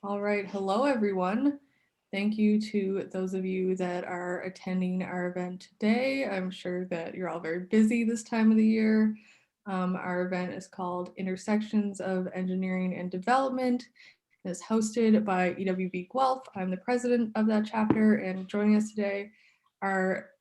All right, hello everyone. Thank you to those of you that are attending our event today. I'm sure that you're all very busy this time of the year. Our event is called Intersections of Engineering and Development. It is hosted by EWB Guelph. I'm the president of that chapter, and joining us today are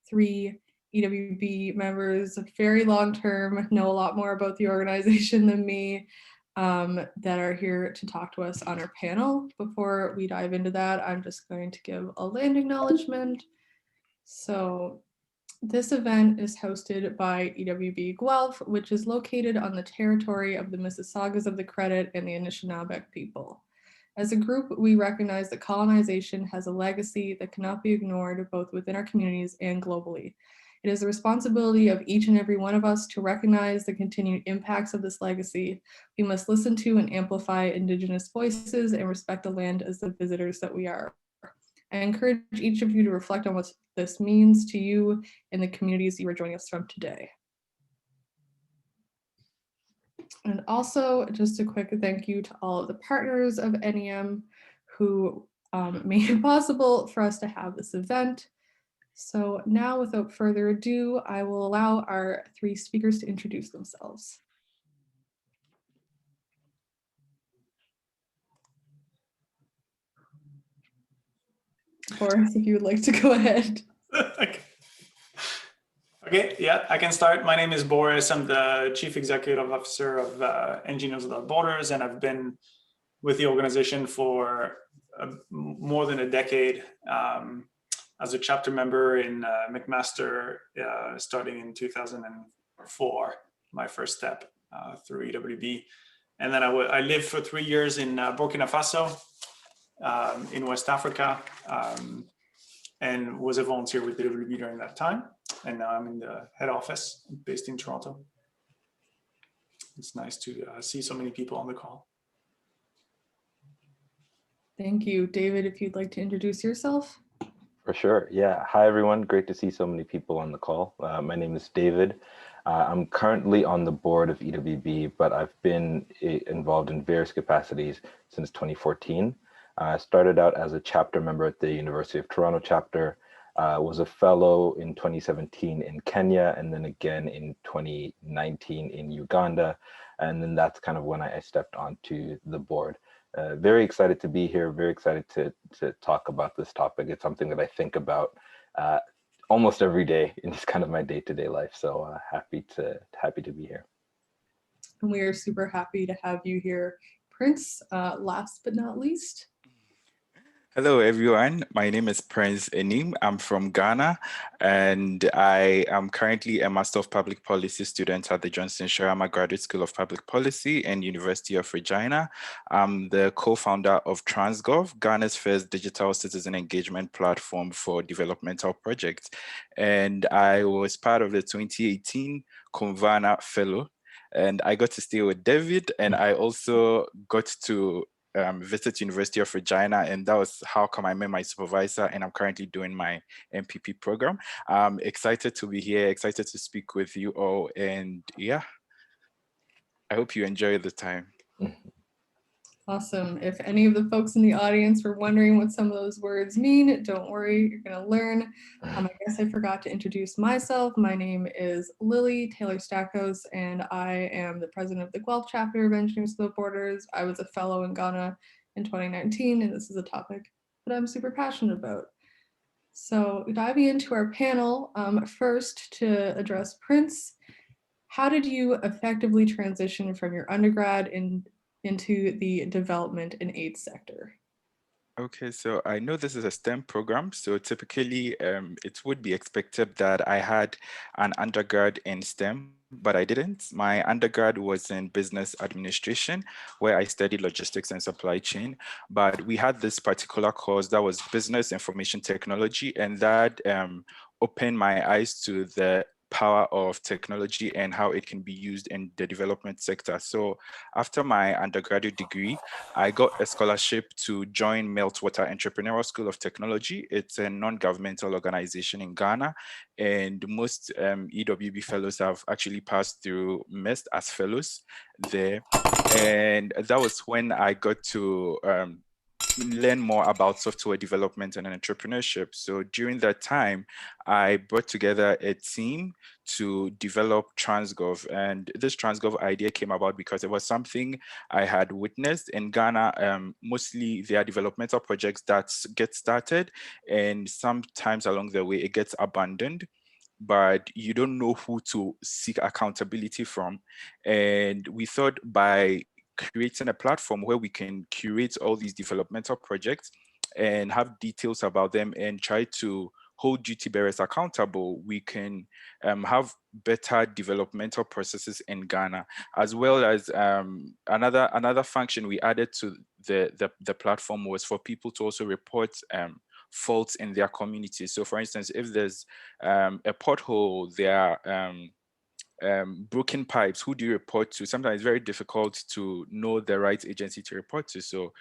three EWB members, very long term, know a lot more about the organization than me, that are here to talk to us on our panel. Before we dive into that, I'm just going to give a land acknowledgement. So this event is hosted by EWB Guelph, which is located on the territory of the Mississaugas of the Credit and the Anishinaabeg people. As a group, we recognize that colonization has a legacy that cannot be ignored both within our communities and globally. It is the responsibility of each and every one of us to recognize the continued impacts of this legacy. We must listen to and amplify Indigenous voices and respect the land as the visitors that we are. I encourage each of you to reflect on what this means to you and the communities you are joining us from today. And also, just a quick thank you to all of the partners of NEM who made it possible for us to have this event. So now, without further ado, I will allow our three speakers to introduce themselves. Boris, if you would like to go ahead. Okay, yeah, I can start. My name is Boris. I'm the Chief Executive Officer of Engineers Without Borders, and I've been with the organization for more than a decade as a chapter member in McMaster, starting in 2004, my first step through EWB. And then I lived for 3 years in Burkina Faso, in West Africa, and was a volunteer with EWB during that time. And now I'm in the head office based in Toronto. It's nice to see so many people on the call. Thank you. David, if you'd like to introduce yourself. For sure. Yeah. Hi, everyone. Great to see so many people on the call. My name is David. I'm currently on the board of EWB, but I've been involved in various capacities since 2014. I started out as a chapter member at the University of Toronto chapter, was a fellow in 2017 in Kenya, and then again in 2019 in Uganda. And then that's kind of when I stepped onto the board. Very excited to be here, very excited to talk about this topic. It's something that I think about almost every day in just kind of my day-to-day life. So happy to be here. And we are super happy to have you here. Prince, last but not least. Hello, everyone. My name is Prince Enim. I'm from Ghana, and I am currently a Master of Public Policy student at the Johnson Sharama Graduate School of Public Policy and University of Regina. I'm the co-founder of TransGov, Ghana's first digital citizen engagement platform for developmental projects. And I was part of the 2018 Convana Fellow, and I got to stay with David, and I also got to visit University of Regina, and that was how come I met my supervisor, and I'm currently doing my MPP program. I'm excited to be here, excited to speak with you all, and yeah, I hope you enjoy the time. Awesome. If any of the folks in the audience were wondering what some of those words mean, don't worry, you're going to learn. I guess I forgot to introduce myself. My name is Lily Taylor Stackhouse, and I am the president of the Guelph chapter of Engineers Without Borders. I was a fellow in Ghana in 2019, and this is a topic that I'm super passionate about. So diving into our panel, first to address Prince, how did you effectively transition from your undergrad into the development and aid sector? Okay, so I know this is a STEM program, so typically it would be expected that I had an undergrad in STEM, but I didn't. My undergrad was in business administration, where I studied logistics and supply chain, but we had this particular course that was business information technology, and that opened my eyes to the power of technology and how it can be used in the development sector. So after my undergraduate degree, I got a scholarship to join Meltwater Entrepreneurial School of Technology. It's a non-governmental organization in Ghana, and most EWB fellows have actually passed through MEST as fellows there. And that was when I got to learn more about software development and entrepreneurship. So during that time, I brought together a team to develop TransGov. And this TransGov idea came about because it was something I had witnessed in Ghana. Mostly there are developmental projects that get started, and sometimes along the way it gets abandoned, but you don't know who to seek accountability from. And we thought by creating a platform where we can curate all these developmental projects and have details about them and try to hold duty bearers accountable, we can have better developmental processes in Ghana, as well as another function we added to the platform was for people to also report faults in their community. So for instance, if there's a pothole, there are broken pipes, who do you report to? Sometimes it's very difficult to know the right agency to report to. So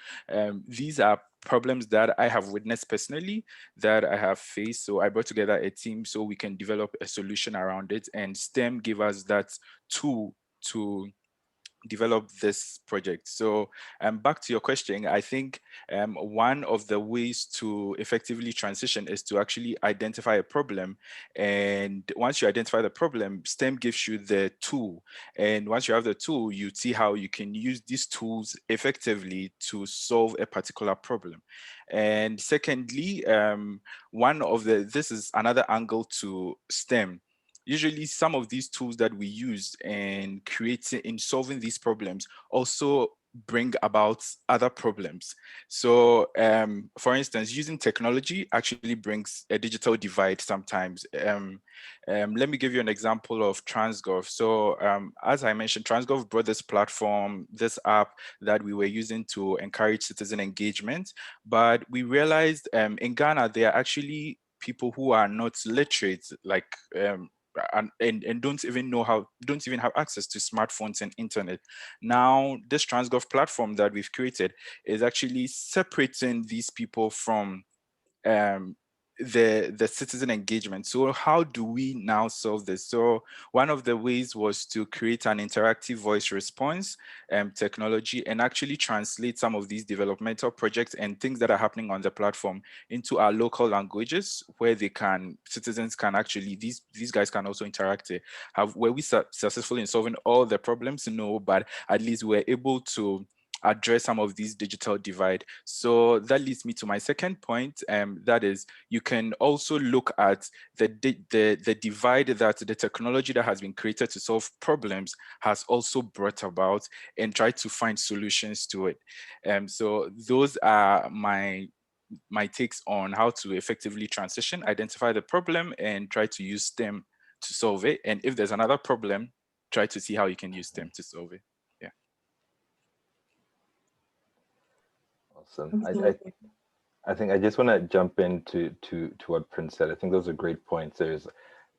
these are problems that I have witnessed personally, that I have faced. So I brought together a team so we can develop a solution around it, and STEM give us that tool to develop this project. So back to your question, I think one of the ways to effectively transition is to actually identify a problem. And once you identify the problem, STEM gives you the tool. And once you have the tool, you see how you can use these tools effectively to solve a particular problem. And secondly, this is another angle to STEM. Usually some of these tools that we use in solving these problems also bring about other problems. So for instance, using technology actually brings a digital divide sometimes. Let me give you an example of TransGov. So as I mentioned, TransGov brought this platform, this app that we were using to encourage citizen engagement. But we realized in Ghana, there are actually people who are not literate, like and don't even have access to smartphones and internet. Now, this TransGov platform that we've created is actually separating these people from um, the citizen engagement. So how do we now solve this? So one of the ways was to create an interactive voice response technology and actually translate some of these developmental projects and things that are happening on the platform into our local languages, where citizens can actually, these guys can also interact. Were we successful in solving all the problems? No, but at least we're able to address some of these digital divide. So that leads me to my second point, that is, you can also look at the divide that the technology that has been created to solve problems has also brought about, and try to find solutions to it. So those are my takes on how to effectively transition, identify the problem, and try to use STEM to solve it. And if there's another problem, try to see how you can use STEM to solve it. Awesome. Absolutely. I think I just want to jump into to what Prince said. I think those are great points. There's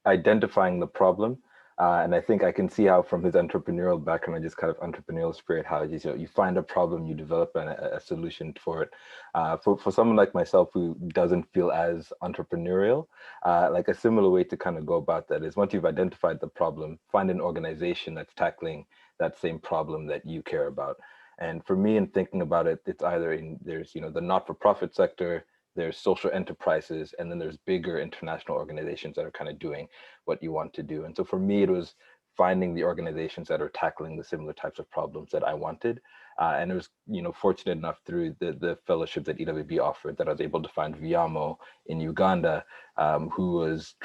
identifying the problem. And I think I can see how from his entrepreneurial background and just kind of entrepreneurial spirit, how you find a problem, you develop a solution for it. For someone like myself who doesn't feel as entrepreneurial, like a similar way to kind of go about that is, once you've identified the problem, find an organization that's tackling that same problem that you care about. And for me, in thinking about it, it's either there's the not-for-profit sector, there's social enterprises, and then there's bigger international organizations that are kind of doing what you want to do. And so for me, it was finding the organizations that are tackling the similar types of problems that I wanted. And it was, fortunate enough through the fellowship that EWB offered that I was able to find Viamo in Uganda, who was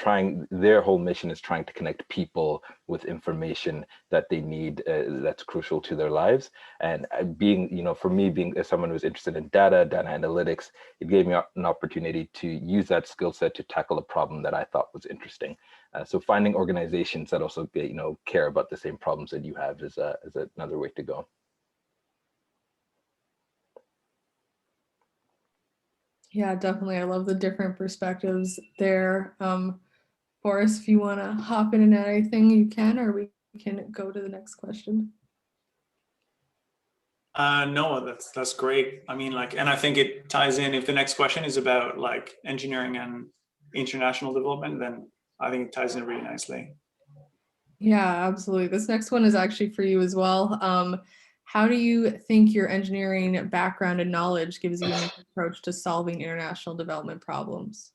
their whole mission is trying to connect people with information that they need that's crucial to their lives. And for me, being as someone who's interested in data analytics, it gave me an opportunity to use that skill set to tackle a problem that I thought was interesting. So finding organizations that also care about the same problems that you have is another way to go. Yeah, definitely. I love the different perspectives there. Boris, if you want to hop in and add anything, you can, or we can go to the next question. No, that's great. I mean, and I think it ties in. If the next question is about engineering and international development, then I think it ties in really nicely. Yeah, absolutely. This next one is actually for you as well. how do you think your engineering background and knowledge gives you a unique approach to solving international development problems?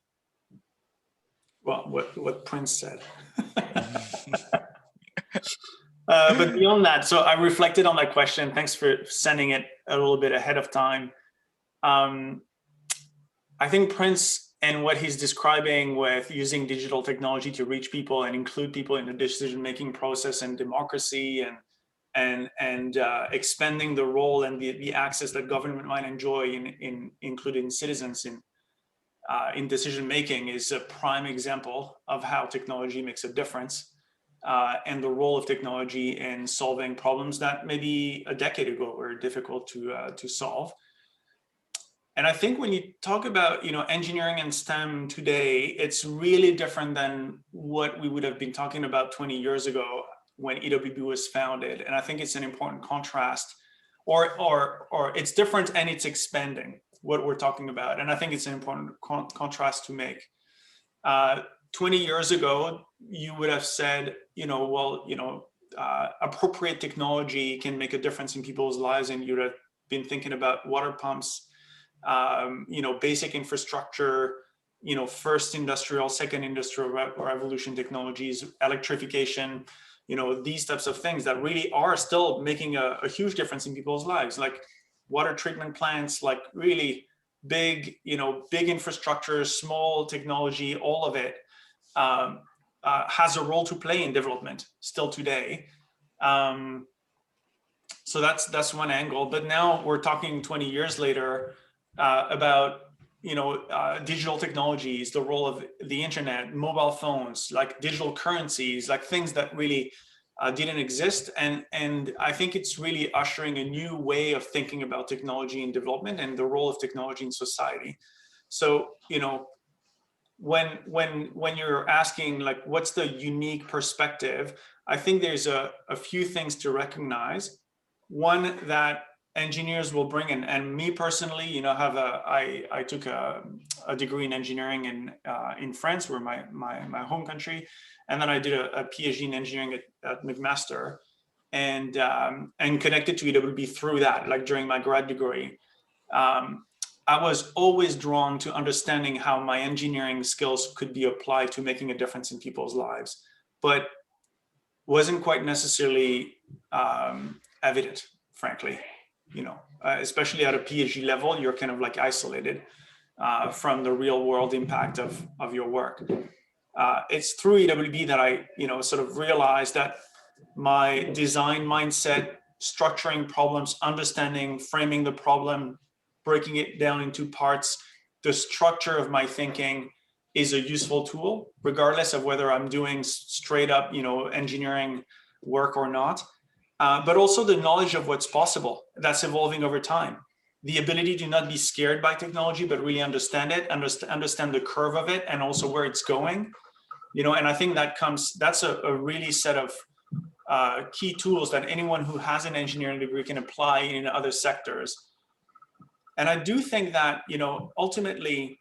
Well, what Prince said. But beyond that, so I reflected on that question. Thanks for sending it a little bit ahead of time. I think Prince and what he's describing with using digital technology to reach people and include people in the decision-making process and democracy and expanding the role and the access that government might enjoy in including citizens in decision-making is a prime example of how technology makes a difference, and the role of technology in solving problems that maybe a decade ago were difficult to solve. And I think when you talk about engineering and STEM today, it's really different than what we would have been talking about 20 years ago when EWB was founded. And I think it's an important contrast, or it's different and it's expanding what we're talking about. And I think it's an important contrast to make. 20 years ago, you would have said, appropriate technology can make a difference in people's lives, and you'd have been thinking about water pumps, basic infrastructure, first industrial, second industrial revolution technologies, electrification, these types of things that really are still making a huge difference in people's lives, like water treatment plants, like really big, big infrastructure, small technology, all of it has a role to play in development still today. So that's one angle. But now we're talking 20 years later about digital technologies, the role of the internet, mobile phones, like digital currencies, like things that really didn't exist. And I think it's really ushering a new way of thinking about technology and development and the role of technology in society. So, when you're asking like, what's the unique perspective, I think there's a few things to recognize. One, that engineers will bring in, and me personally, I took a degree in engineering in France, where my home country, and then I did a PhD in engineering at McMaster, and connected to EWB through that, like during my grad degree. I was always drawn to understanding how my engineering skills could be applied to making a difference in people's lives, but wasn't quite necessarily evident, frankly. Especially at a PhD level, you're kind of like isolated from the real world impact of your work. It's through EWB that I, sort of realized that my design mindset, structuring problems, understanding, framing the problem, breaking it down into parts, the structure of my thinking is a useful tool, regardless of whether I'm doing straight up, engineering work or not. But also the knowledge of what's possible that's evolving over time. The ability to not be scared by technology, but really understand it, understand the curve of it, and also where it's going. And I think that's a really set of key tools that anyone who has an engineering degree can apply in other sectors. And I do think that, ultimately,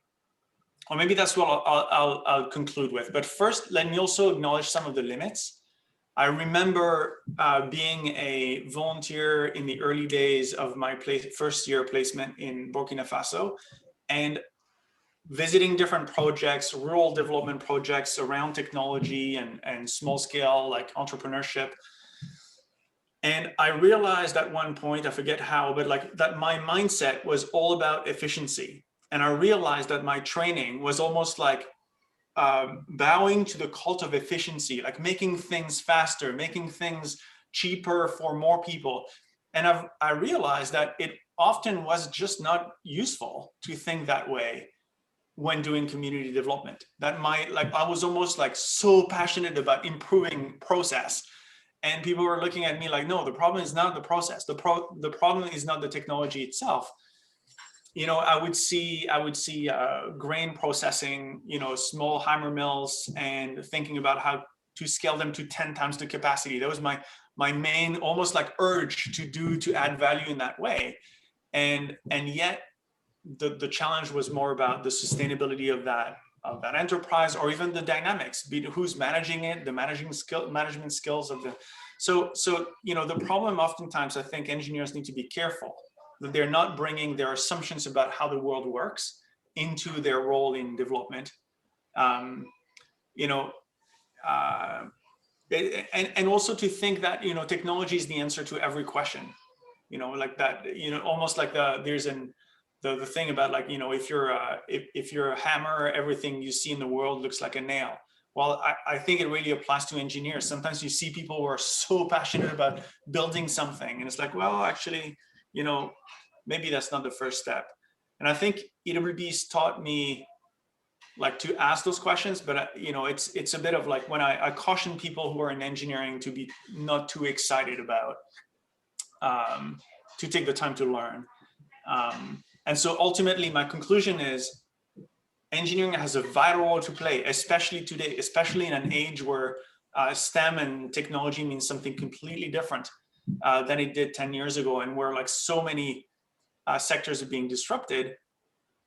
or maybe that's what I'll conclude with. But first, let me also acknowledge some of the limits. I remember being a volunteer in the early days of my first year placement in Burkina Faso, and visiting different projects, rural development projects around technology and small scale, like entrepreneurship. And I realized at one point, I forget how, but like that my mindset was all about efficiency. And I realized that my training was almost like bowing to the cult of efficiency, like making things faster, making things cheaper for more people. And I realized that it often was just not useful to think that way when doing community development. That I was almost like so passionate about improving process. And people were looking at me like, no, the problem is not the process. The problem is not the technology itself. I would see grain processing, small hammer mills, and thinking about how to scale them to 10 times the capacity. That was my main, almost like urge to add value in that way. And yet the challenge was more about the sustainability of that enterprise, or even the dynamics, be it who's managing it, the management skills of the So, the problem oftentimes, I think engineers need to be careful that they're not bringing their assumptions about how the world works into their role in development. Um, you know, uh, and also to think that, technology is the answer to every question, like that, almost like there's the thing about, like, if you're a hammer, everything you see in the world looks like a nail. Well, I think it really applies to engineers. Sometimes you see people who are so passionate about building something, and it's like, well, actually, maybe that's not the first step. And I think EWB's taught me, like, to ask those questions, but it's a bit of like, when I caution people who are in engineering to be not too excited about, to take the time to learn. And so ultimately my conclusion is engineering has a vital role to play, especially today, especially in an age where STEM and technology means something completely different than it did 10 years ago, and where, like, so many sectors are being disrupted.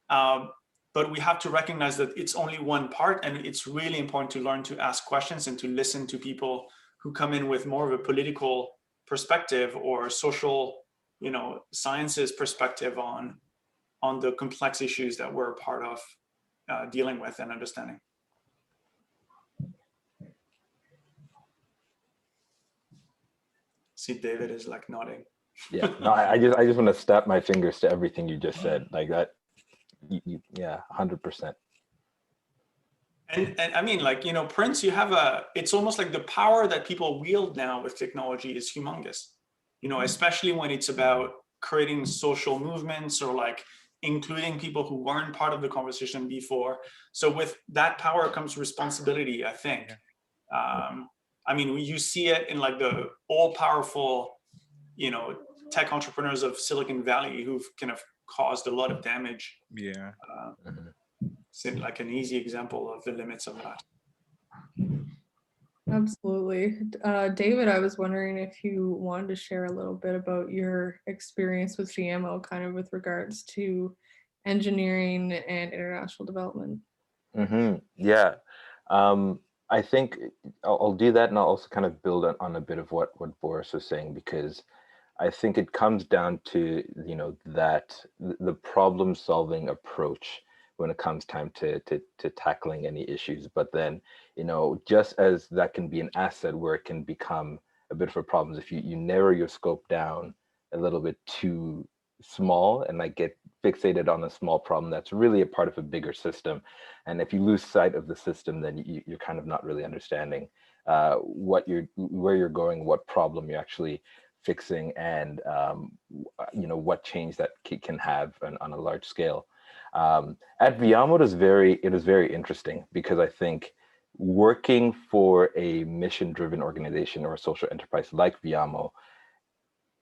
But we have to recognize that it's only one part, and it's really important to learn to ask questions and to listen to people who come in with more of a political perspective or social, sciences perspective on the complex issues that we're a part of dealing with and understanding. See, David is like nodding. Yeah, no, I just want to snap my fingers to everything you just said, like that. Yeah, 100%. And I mean, like, Prince, it's almost like the power that people wield now with technology is humongous, especially when it's about creating social movements or, like, including people who weren't part of the conversation before. So with that power comes responsibility, I think. I mean, you see it in, like, the all-powerful, tech entrepreneurs of Silicon Valley who've kind of caused a lot of damage. Yeah. It's like an easy example of the limits of that. Absolutely. David, I was wondering if you wanted to share a little bit about your experience with GMO, kind of with regards to engineering and international development. Yeah. I think I'll do that, and I'll also kind of build on a bit of what Boris was saying, because I think it comes down to, that the problem solving approach when it comes time to tackling any issues. But then, just as that can be an asset where it can become a bit of a problem, if you narrow your scope down a little bit too small and, like, get fixated on a small problem that's really a part of a bigger system. And if you lose sight of the system, then you're kind of not really understanding where you're going, what problem you're actually fixing, and what change that can have on a large scale. At Viamo, it is very interesting, because I think working for a mission-driven organization or a social enterprise like Viamo,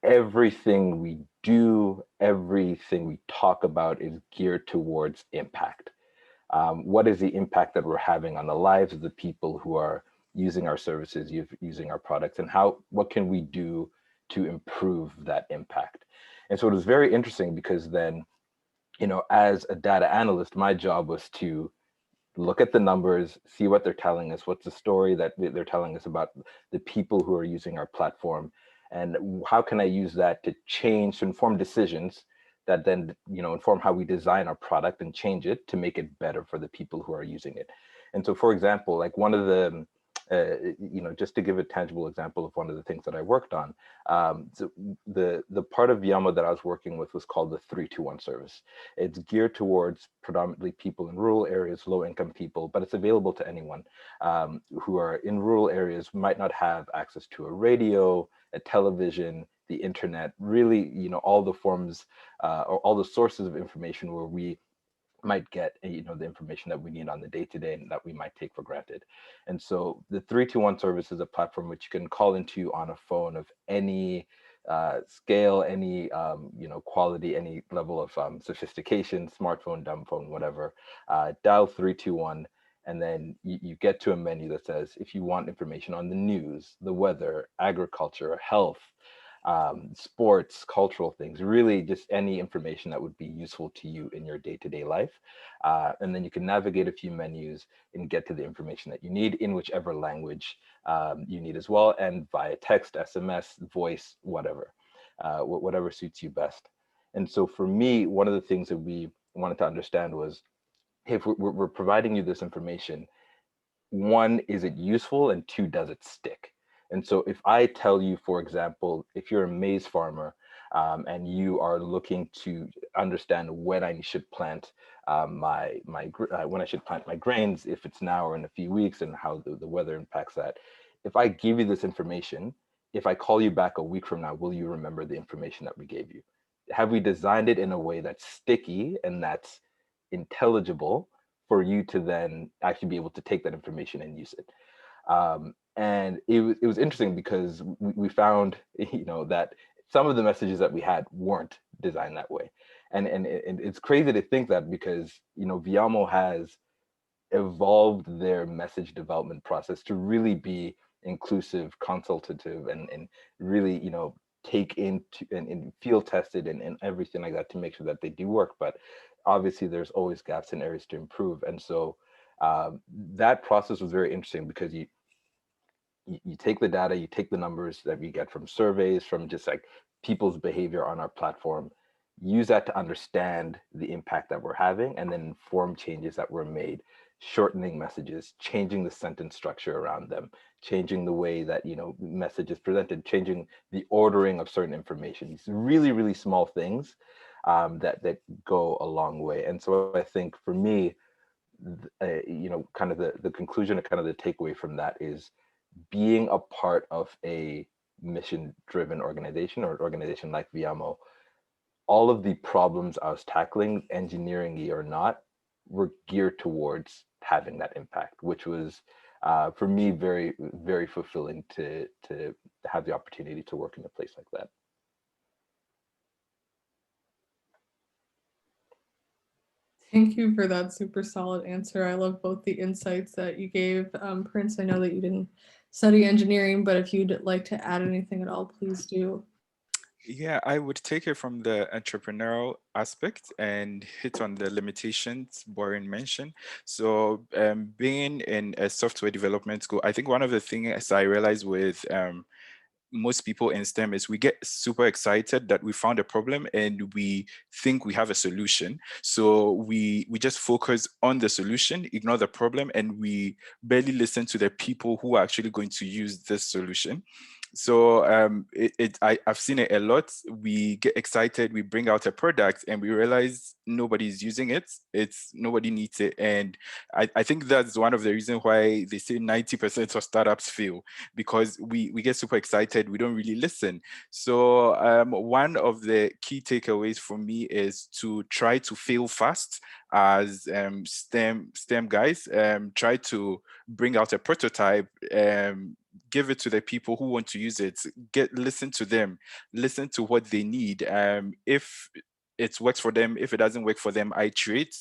everything we do, everything we talk about is geared towards impact. What is the impact that we're having on the lives of the people who are using our services, using our products, and what can we do to improve that impact? And so it was very interesting, because then, as a data analyst, my job was to look at the numbers, see what they're telling us, what's the story that they're telling us about the people who are using our platform, and how can I use that to inform decisions that then, inform how we design our product and change it to make it better for the people who are using it. And so, for example, like, one of the, just to give a tangible example of one of the things that I worked on, so the part of Viamo that I was working with was called the 321 service. It's geared towards predominantly people in rural areas, low-income people, but it's available to anyone who are in rural areas, might not have access to a radio, a television, the internet, really, all the forms or all the sources of information where we might get the information that we need on the day-to-day and that we might take for granted. And so the 321 service is a platform which you can call into on a phone of any scale, any quality, any level of sophistication, smartphone, dumb phone, whatever. Dial 321, and then you get to a menu that says, if you want information on the news, the weather, agriculture, health, sports, cultural things, really just any information that would be useful to you in your day-to-day life. And then you can navigate a few menus and get to the information that you need in whichever language you need as well, and via text, SMS, voice, whatever, whatever suits you best. And so for me, one of the things that we wanted to understand was, hey, if we're providing you this information, one, is it useful? And two, does it stick? And so if I tell you, for example, if you're a maize farmer and you are looking to understand when I should plant when I should plant my grains, if it's now or in a few weeks, and how the weather impacts that. If I give you this information, if I call you back a week from now, will you remember the information that we gave you? Have we designed it in a way that's sticky and that's intelligible for you to then actually be able to take that information and use it? And it was interesting because we found, that some of the messages that we had weren't designed that way. And it's crazy to think that, because, Viamo has evolved their message development process to really be inclusive, consultative, and really, take into and field tested and everything like that to make sure that they do work. But obviously there's always gaps and areas to improve. And so that process was very interesting, because you take the data, you take the numbers that we get from surveys, from just like people's behavior on our platform, use that to understand the impact that we're having, and then inform changes that were made, shortening messages, changing the sentence structure around them, changing the way that, message is presented, changing the ordering of certain information. These really, really small things that go a long way. And so I think for me, kind of the conclusion and kind of the takeaway from that is, being a part of a mission-driven organization, or an organization like Viamo, all of the problems I was tackling, engineering or not, were geared towards having that impact, which was for me very, very fulfilling to have the opportunity to work in a place like that. Thank you for that super solid answer. I love both the insights that you gave. Prince, I know that you didn't study engineering, but if you'd like to add anything at all, please do. Yeah, I would take it from the entrepreneurial aspect and hit on the limitations Boren mentioned. So being in a software development school, I think one of the things I realized with most people in STEM is we get super excited that we found a problem and we think we have a solution. So we just focus on the solution, ignore the problem, and we barely listen to the people who are actually going to use this solution. So I've seen it a lot. We get excited, we bring out a product, and we realize nobody's using it. Nobody needs it, and I think that's one of the reasons why they say 90% of startups fail, because we get super excited, we don't really listen. So one of the key takeaways for me is to try to fail fast as STEM guys. Try to bring out a prototype. Give it to the people who want to use it. Listen to them, listen to what they need. If it works for them, if it doesn't work for them, iterate,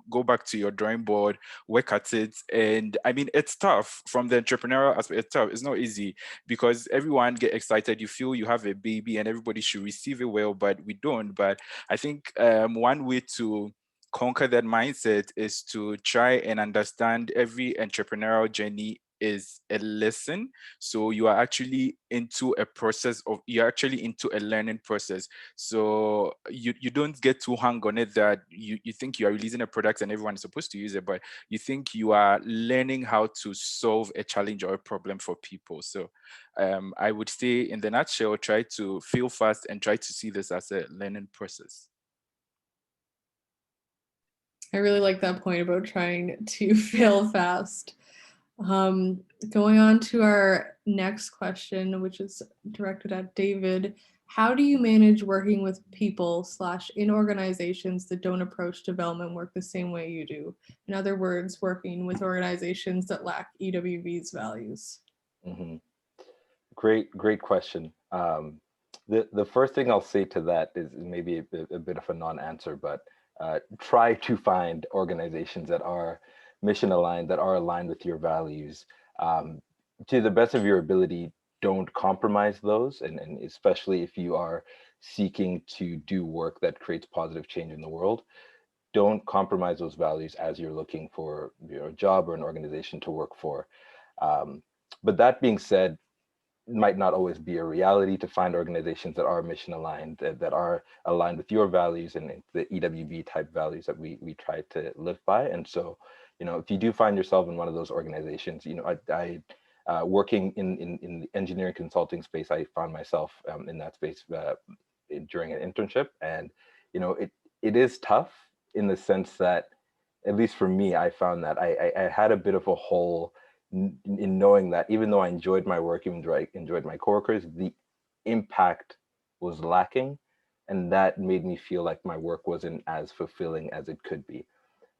go back to your drawing board, work at it. And I mean, it's tough from the entrepreneurial aspect. It's tough, it's not easy, because everyone get excited, you feel you have a baby and everybody should receive it well, but we don't. But I think one way to conquer that mindset is to try and understand every entrepreneurial journey is a lesson. So you are actually into a process of, you're actually into a learning process. So you don't get too hung on it that you think you are releasing a product and everyone is supposed to use it, but you think you are learning how to solve a challenge or a problem for people. So I would say, in the nutshell, try to feel fast and try to see this as a learning process. I really like that point about trying to fail fast. Going on to our next question, which is directed at David. How do you manage working with people / in organizations that don't approach development work the same way you do? In other words, working with organizations that lack EWB's values. Mm-hmm. Great question. The first thing I'll say to that is maybe a bit of a non-answer, but try to find organizations that are mission aligned, that are aligned with your values. To the best of your ability, don't compromise those, and especially if you are seeking to do work that creates positive change in the world, don't compromise those values as you're looking for a job or an organization to work for. But that being said, it might not always be a reality to find organizations that are mission aligned, that are aligned with your values and the EWB type values that we try to live by. And so, if you do find yourself in one of those organizations, I working in the engineering consulting space, I found myself in that space during an internship, and it is tough in the sense that, at least for me, I found that I had a bit of a hole in knowing that even though I enjoyed my work, even though I enjoyed my coworkers, the impact was lacking, and that made me feel like my work wasn't as fulfilling as it could be.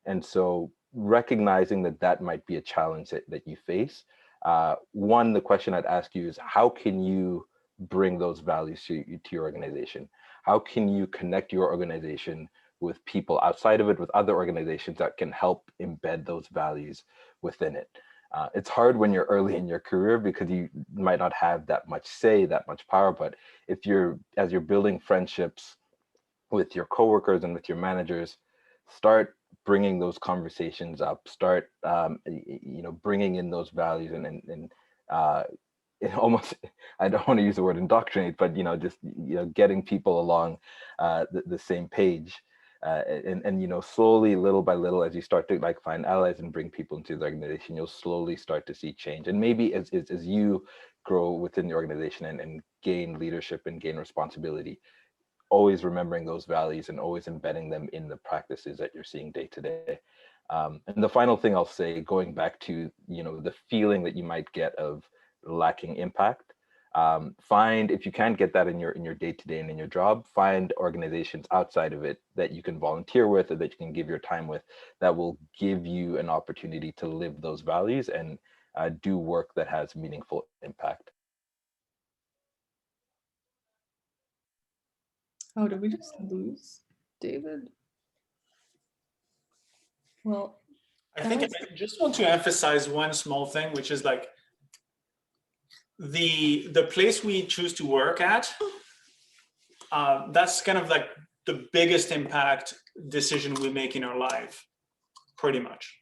And so recognizing that that might be a challenge that you face, the question I'd ask you is, how can you bring those values to your organization? How can you connect your organization with people outside of it, with other organizations that can help embed those values within it? It's hard when you're early in your career because you might not have that much say, that much power. But as you're building friendships with your coworkers and with your managers, start bringing those conversations up. Start, bringing in those values and it almost, I don't want to use the word indoctrinate, but just getting people along the same page. And slowly, little by little, as you start to find allies and bring people into the organization, you'll slowly start to see change. And maybe as you grow within the organization and gain leadership and gain responsibility, always remembering those values and always embedding them in the practices that you're seeing day to day. And the final thing I'll say, going back to the feeling that you might get of lacking impact, find, if you can't get that in your day-to-day and in your job, find organizations outside of it that you can volunteer with or that you can give your time with, that will give you an opportunity to live those values and do work that has meaningful impact. Oh, did we just lose David? Well, I think I just want to emphasize one small thing, which is like the place we choose to work at, that's kind of like the biggest impact decision we make in our life, pretty much.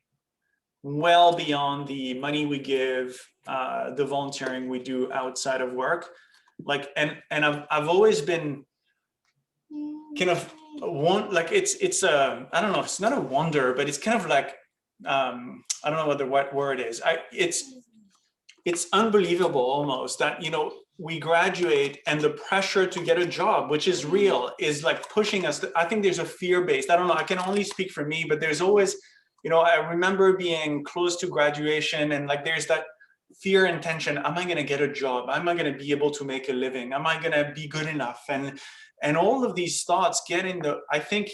Well beyond the money we give, the volunteering we do outside of work. And I've always been kind of it's I don't know, it's not a wonder, but it's kind of like, I don't know what the right word is. It's unbelievable almost that, we graduate and the pressure to get a job, which is real, is like pushing us. I think there's a fear-based, I don't know, I can only speak for me, but there's always, I remember being close to graduation and there's that fear and tension. Am I going to get a job? Am I going to be able to make a living? Am I going to be good enough? And all of these thoughts I think,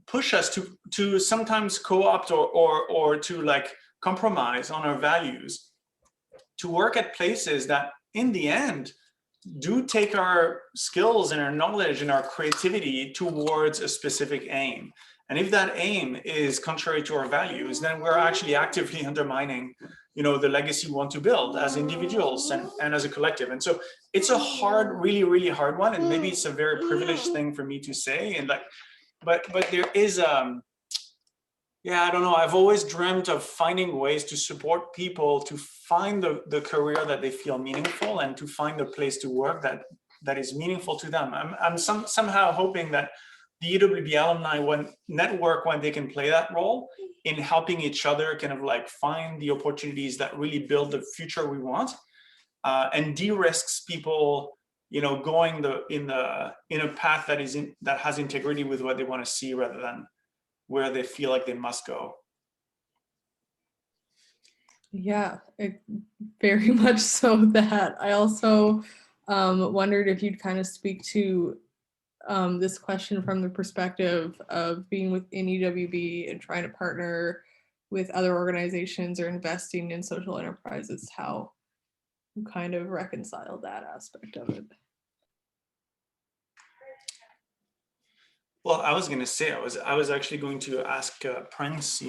push us to sometimes co-opt or to compromise on our values, to work at places that in the end do take our skills and our knowledge and our creativity towards a specific aim. And if that aim is contrary to our values, then we're actually actively undermining, the legacy we want to build as individuals and as a collective. And so it's a hard, really, really hard one. And maybe it's a very privileged thing for me to say. And but there is, I don't know. I've always dreamt of finding ways to support people to find the career that they feel meaningful and to find a place to work that is meaningful to them. I'm somehow hoping that the EWB alumni network, when they can play that role in helping each other kind of find the opportunities that really build the future we want, and de-risks people, going in a path that has integrity with what they want to see rather than where they feel like they must go. Yeah, very much so that. I also wondered if you'd kind of speak to this question from the perspective of being within EWB and trying to partner with other organizations or investing in social enterprises, how you kind of reconcile that aspect of it. Well, I was going to say, I was actually going to ask Prince,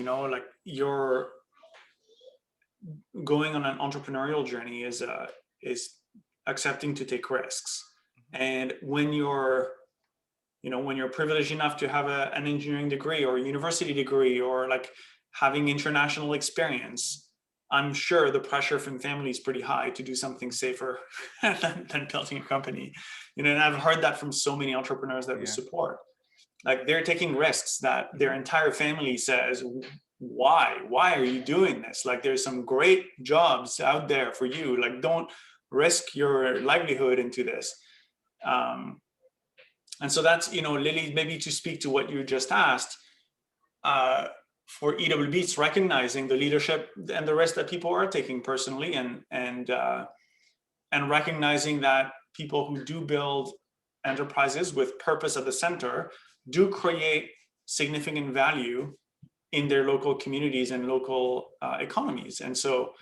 you're going on an entrepreneurial journey is is accepting to take risks. And when you're privileged enough to have an engineering degree or a university degree, or like having international experience, I'm sure the pressure from family is pretty high to do something safer than building a company. And I've heard that from so many entrepreneurs that we support. Like, they're taking risks that their entire family says, why are you doing this? Like, there's some great jobs out there for you. Like, don't risk your livelihood into this. And so that's, Lily, maybe to speak to what you just asked, for EWB, it's recognizing the leadership and the risk that people are taking personally, and recognizing that people who do build enterprises with purpose at the center do create significant value in their local communities and local economies. And so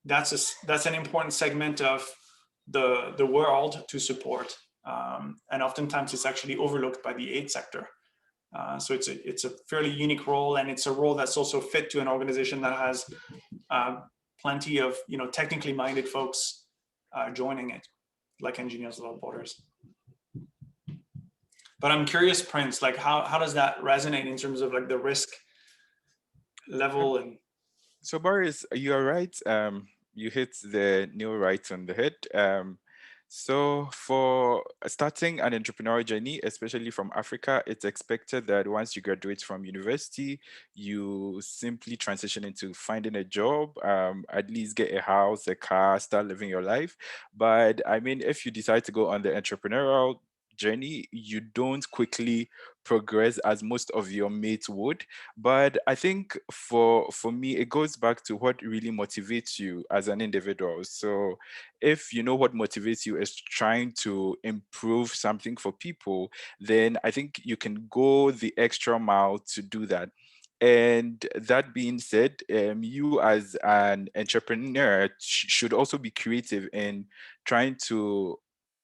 that's an important segment of the world to support. And oftentimes it's actually overlooked by the aid sector. So it's a fairly unique role, and it's a role that's also fit to an organization that has plenty of technically minded folks joining it, like Engineers Without Borders. But I'm curious, Prince, like how does that resonate in terms of like the risk level? And so Boris, you are right. You hit the nail right on the head. So for starting an entrepreneurial journey, especially from Africa, it's expected that once you graduate from university, you simply transition into finding a job, at least get a house, a car, start living your life. But I mean, if you decide to go on the entrepreneurial journey, you don't quickly progress as most of your mates would. But I think for me, it goes back to what really motivates you as an individual. So if you know what motivates you is trying to improve something for people, then I think you can go the extra mile to do that. And that being said, you as an entrepreneur should also be creative in trying to,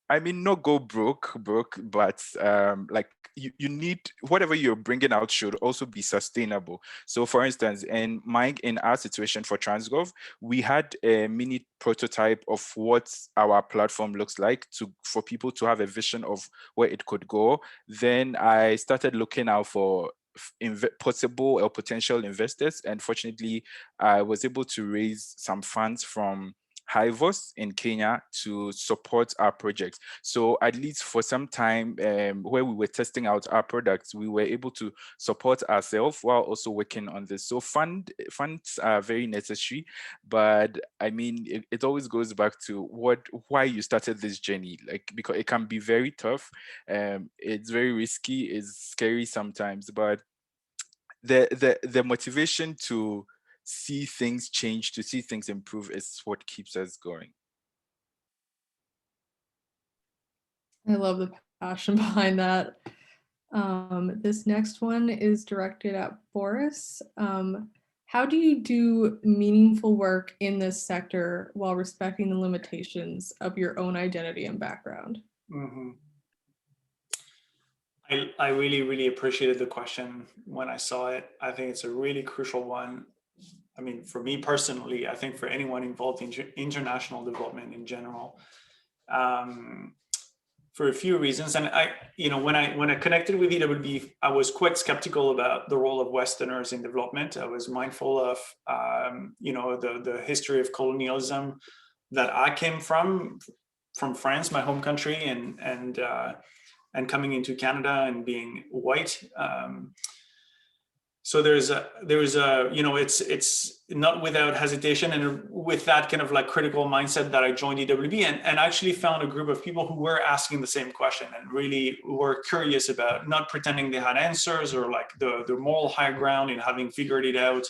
I mean, not go broke, but like you need whatever you're bringing out should also be sustainable. So for instance, in our situation for TransGov, we had a mini prototype of what our platform looks like for people to have a vision of where it could go. Then I started looking out for possible or potential investors. And fortunately, I was able to raise some funds from Hivos in Kenya to support our projects. So at least for some time where we were testing out our products, we were able to support ourselves while also working on this. So funds are very necessary, but I mean, it always goes back to why you started this journey, like, because it can be very tough. It's very risky, it's scary sometimes, but the motivation to see things change, to see things improve is what keeps us going. I love the passion behind that. This next one is directed at Boris. How do you do meaningful work in this sector while respecting the limitations of your own identity and background? Mm-hmm. I really, really appreciated the question when I saw it. I think it's a really crucial one. I mean, for me personally, I think for anyone involved in international development in general, for a few reasons. And when I connected with EWB, I was quite skeptical about the role of Westerners in development. I was mindful of, the history of colonialism that I came from France, my home country, and coming into Canada and being white. So it's not without hesitation and with that kind of like critical mindset that I joined EWB and actually found a group of people who were asking the same question and really were curious about, not pretending they had answers or like the moral high ground in having figured it out,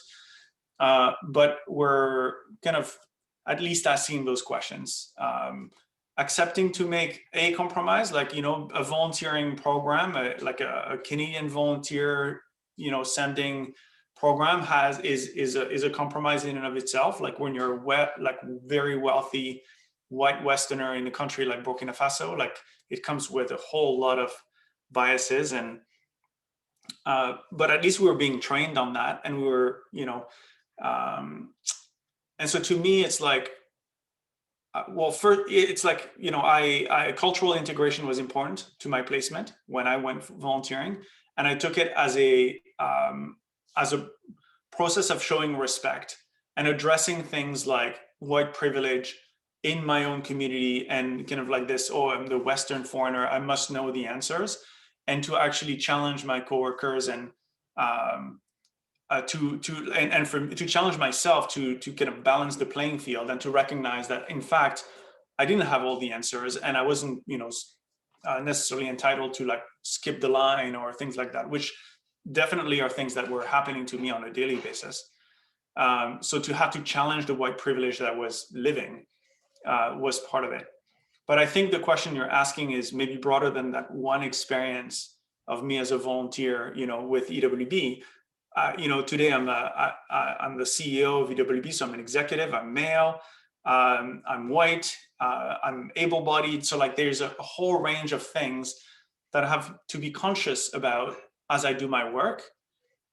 but were kind of at least asking those questions. Accepting to make a compromise, like, a volunteering program, like a Canadian volunteer, sending program is a compromise in and of itself. Like when you're like very wealthy white Westerner in a country like Burkina Faso, like it comes with a whole lot of biases and, but at least we were being trained on that and we were, and so to me, it's like, well, first, it's like, cultural integration was important to my placement when I went volunteering, and I took it as a process of showing respect and addressing things like white privilege in my own community, and kind of like this, oh, I'm the Western foreigner, I must know the answers, and to actually challenge my coworkers and to challenge myself to kind of balance the playing field, and to recognize that in fact I didn't have all the answers, and I wasn't necessarily entitled to like skip the line or things like that, which definitely are things that were happening to me on a daily basis. So to have to challenge the white privilege that I was living was part of it. But I think the question you're asking is maybe broader than that one experience of me as a volunteer, with EWB. Today I'm the CEO of EWB, so I'm an executive. I'm male. I'm white. I'm able-bodied. So like, there's a whole range of things that I have to be conscious about as I do my work,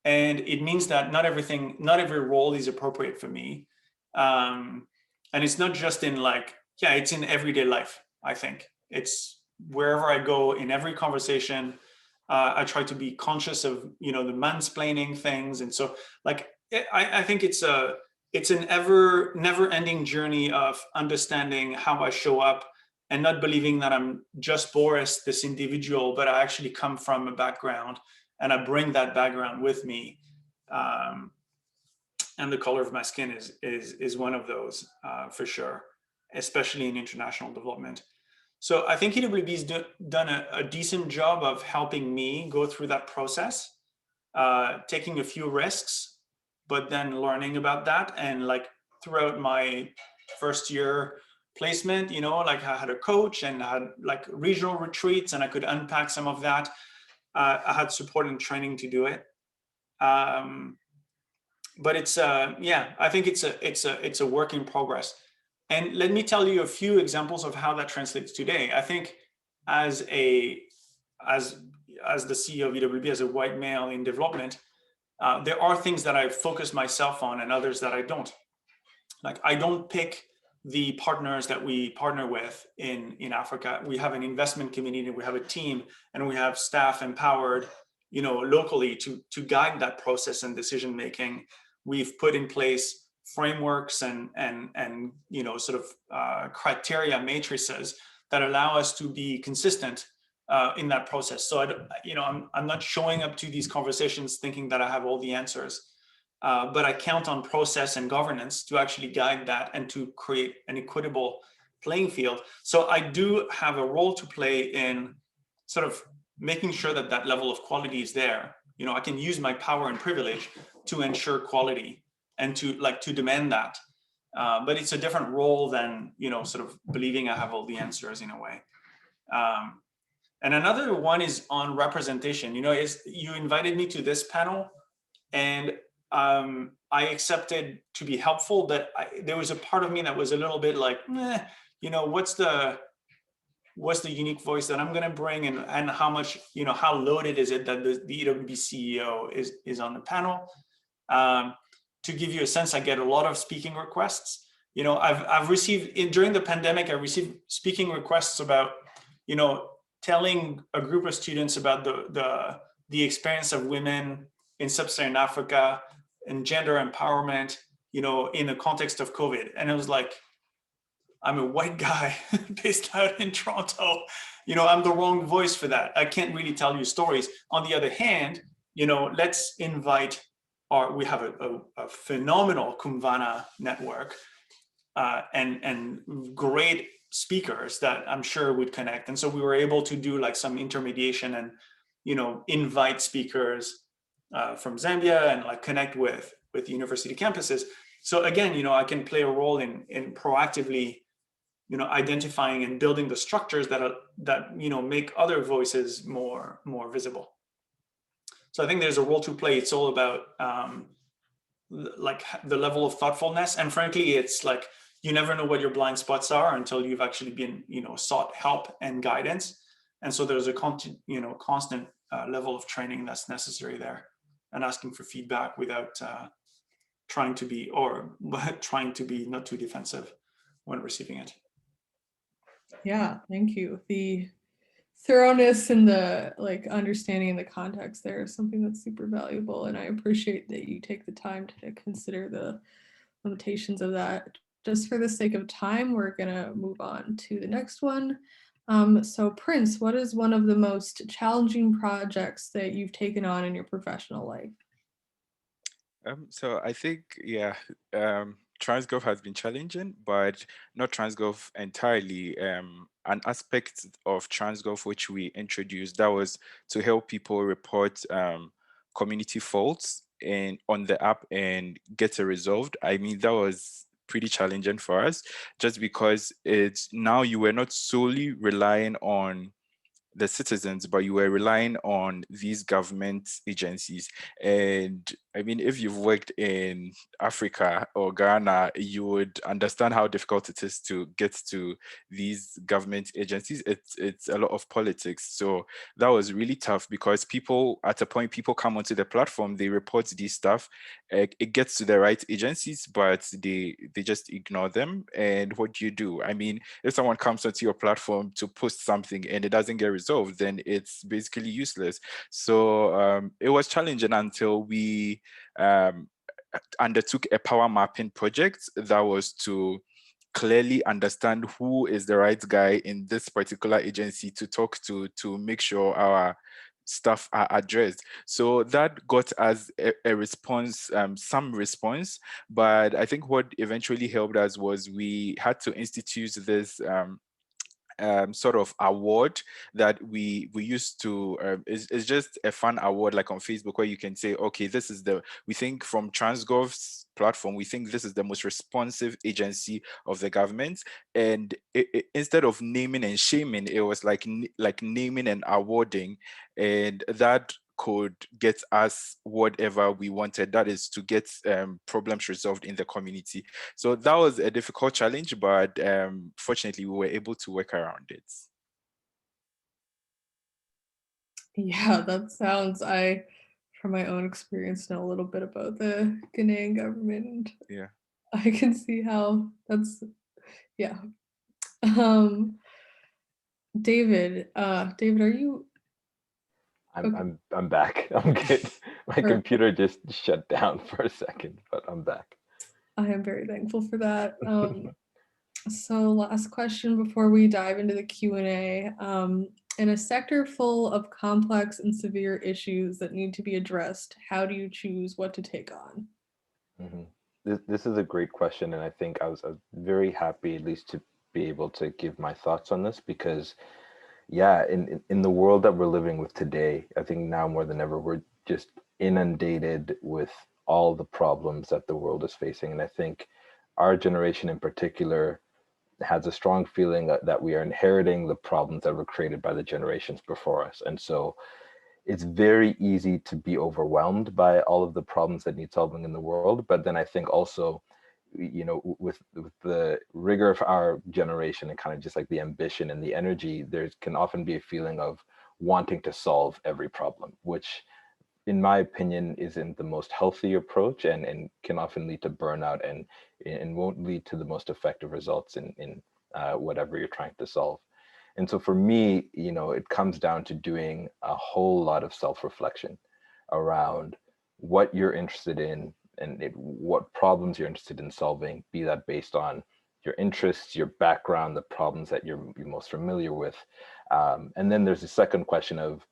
and it means that not every role is appropriate for me. And it's not just in like, it's in everyday life. I think it's wherever I go, in every conversation. I try to be conscious of, the mansplaining things. And so like, I think it's an never-ending journey of understanding how I show up, and not believing that I'm just Boris, this individual, but I actually come from a background, and I bring that background with me. And the color of my skin is one of those, for sure, especially in international development. So I think EWB's done a decent job of helping me go through that process, taking a few risks, but then learning about that. And like throughout my first year placement, like I had a coach and I had like regional retreats, and I could unpack some of that. I had support and training to do it. But it's I think it's a work in progress. And let me tell you a few examples of how that translates today. I think as the CEO of EWB, as a white male in development, there are things that I focus myself on and others that I don't. Like, I don't pick the partners that we partner with in Africa. We have an investment committee, and we have a team, and we have staff empowered, locally to guide that process and decision making. We've put in place frameworks and sort of criteria matrices that allow us to be consistent in that process. So I'm not showing up to these conversations thinking that I have all the answers, but I count on process and governance to actually guide that and to create an equitable playing field. So I do have a role to play in sort of making sure that that level of quality is there. I can use my power and privilege to ensure quality and to demand that. But it's a different role than, sort of believing I have all the answers in a way. And another one is on representation. You invited me to this panel, and I accepted to be helpful, but there was a part of me that was a little bit like, what's the unique voice that I'm going to bring, and how much, how loaded is it that the EWB CEO is on the panel? To give you a sense, I get a lot of speaking requests. I've received during the pandemic, I received speaking requests about, telling a group of students about the experience of women in sub-Saharan Africa and gender empowerment, in the context of COVID. And it was like, I'm a white guy based out in Toronto. I'm the wrong voice for that. I can't really tell you stories. On the other hand, let's invite we have a phenomenal Kumvana network and great speakers that I'm sure would connect. And so we were able to do like some intermediation and, invite speakers from Zambia and like connect with university campuses. So again, I can play a role in proactively, identifying and building the structures that make other voices more visible. So I think there's a role to play. It's all about like the level of thoughtfulness, and frankly, it's like you never know what your blind spots are until you've actually been, sought help and guidance. And so there's a constant level of training that's necessary there, and asking for feedback without trying to be not too defensive when receiving it. Yeah, thank you. The thoroughness and the like understanding the context there is something that's super valuable, and I appreciate that you take the time to consider the limitations of that. Just for the sake of time, we're gonna move on to the next one. So Prince, what is one of the most challenging projects that you've taken on in your professional life? So I think, yeah, TransGov has been challenging, but not TransGov entirely. An aspect of TransGov which we introduced that was to help people report community faults on the app and get it resolved. I mean, that was pretty challenging for us, just because it's now you were not solely relying on the citizens, but you were relying on these government agencies. And I mean, if you've worked in Africa or Ghana, you would understand how difficult it is to get to these government agencies. It's a lot of politics. So that was really tough, because people, at a point, people come onto the platform, they report these stuff, it gets to the right agencies, but they just ignore them. And what do you do? I mean, if someone comes onto your platform to post something and it doesn't get resolved, then it's basically useless. So it was challenging until we undertook a power mapping project that was to clearly understand who is the right guy in this particular agency to talk to make sure our stuff are addressed. So that got us a response, some response. But I think what eventually helped us was we had to institute this sort of award that we used to it's just a fun award, like on Facebook, where you can say, okay, this is we think from TransGov's platform, we think this is the most responsive agency of the government. And instead of naming and shaming, it was like naming and awarding, and that could get us whatever we wanted, that is to get problems resolved in the community. So that was a difficult challenge, but fortunately we were able to work around it. Yeah, that sounds, I, from my own experience, know a little bit about the Ghanaian government. Yeah. I can see how that's, yeah. Um, David, are you okay? I'm back. I'm good. My Perfect. computer just shut down for a second, but I'm back. I am very thankful for that. So last question before we dive into the Q&A. In a sector full of complex and severe issues that need to be addressed, how do you choose what to take on? Mhm. This is a great question, and I think I was very happy at least to be able to give my thoughts on this, because yeah, in the world that we're living with today, I think now more than ever, we're just inundated with all the problems that the world is facing. And I think our generation in particular has a strong feeling that we are inheriting the problems that were created by the generations before us. And so it's very easy to be overwhelmed by all of the problems that need solving in the world. But then I think also, you know, with the rigor of our generation and kind of just like the ambition and the energy, there can often be a feeling of wanting to solve every problem, which in my opinion isn't the most healthy approach, and can often lead to burnout, and won't lead to the most effective results in whatever you're trying to solve. And so for me, you know, it comes down to doing a whole lot of self-reflection around what you're interested in, and what problems you're interested in solving, be that based on your interests, your background, the problems that you're most familiar with. And then there's a second question of,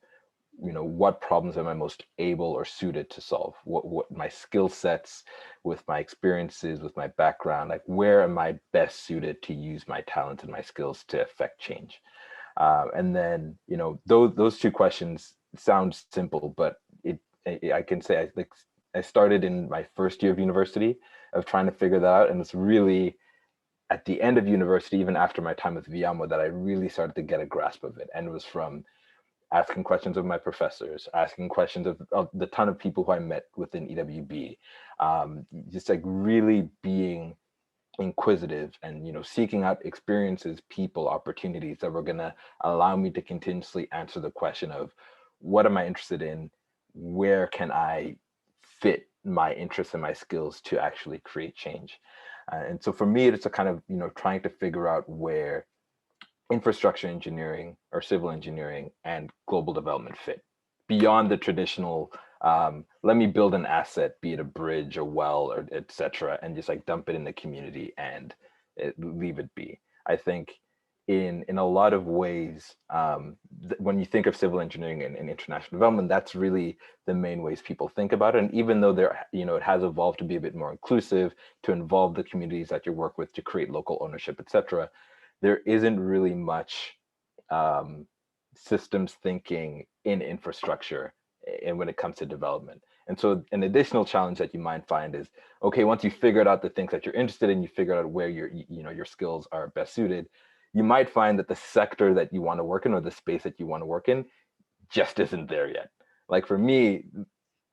you know, what problems am I most able or suited to solve? What my skill sets, with my experiences, with my background, like where am I best suited to use my talent and my skills to affect change? And then, you know, those two questions sound simple, but I can say I started in my first year of university of trying to figure that out, and it's really at the end of university, even after my time with Viamo, that I really started to get a grasp of it. And it was from asking questions of my professors, asking questions of the ton of people who I met within EWB, just like really being inquisitive and, you know, seeking out experiences, people, opportunities that were going to allow me to continuously answer the question of what am I interested in, where can I fit my interests and my skills to actually create change. And so for me, it's a kind of, you know, trying to figure out where infrastructure engineering or civil engineering and global development fit beyond the traditional let me build an asset, be it a bridge, a well, or etc., and just like dump it in the community and leave it be. I think in a lot of ways, when you think of civil engineering and international development, that's really the main ways people think about it. And even though there, it has evolved to be a bit more inclusive, to involve the communities that you work with, to create local ownership, etc., there isn't really much systems thinking in infrastructure and when it comes to development. And so an additional challenge that you might find is, okay, once you figured out the things that you're interested in, you figure out where your skills are best suited, you might find that the sector that you want to work in or the space that you want to work in just isn't there yet. Like for me,